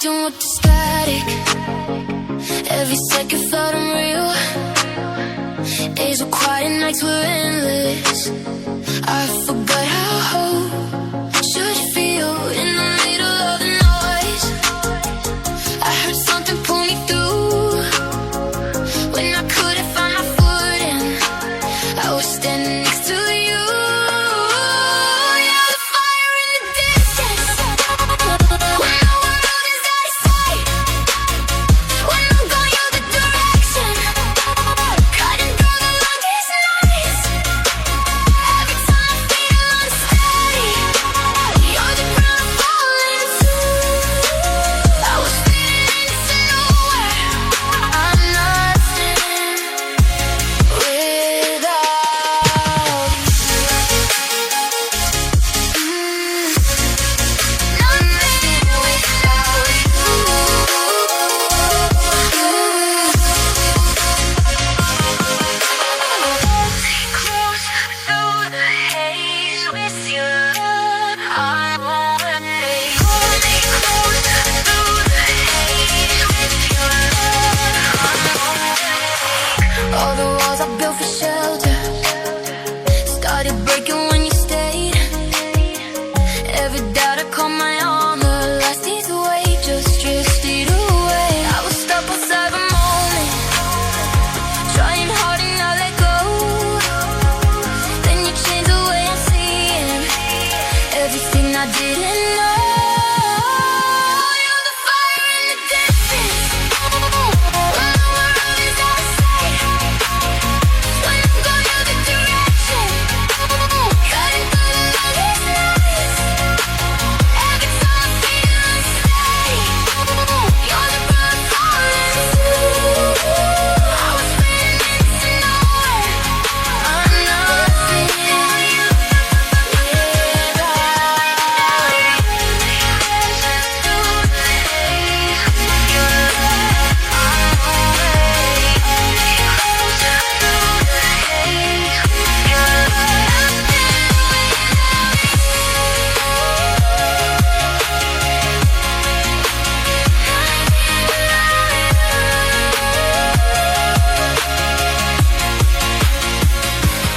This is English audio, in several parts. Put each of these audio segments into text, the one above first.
connecting with the static. Every second felt unreal. Days were quiet, nights were endless. I forgot how should feel in the middle of the noise. I heard something pull me through when I couldn't find my footing. I was standing next to you. You're the fire in the distance. When the world is out of sight, when I'm gone, you're the direction. Cutting through the longest nights. Every time I feel unsteady, you're the ground I'm falling to. I was feeling into nowhere. I'm nothing without all the walls I built for shelter started breaking when you stayed. Every doubt I called my own, the last day's away just drifted away. I was stuck outside the moment, trying hard and not let go. Then you changed the way I'm seeing everything I didn't know. You're the fire in the distance. When the world is out of sight, when I'm gone, you're the direction. Cutting through the longest nights. Every time I feel unsteady, you're the ground I'm falling to. I was spinning into nowhere. I'm nothing without.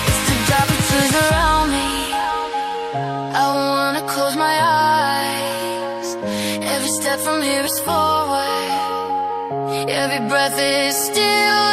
It's the dark that twos around me. I wanna close my eyes. Every step from here is forward. Every breath is still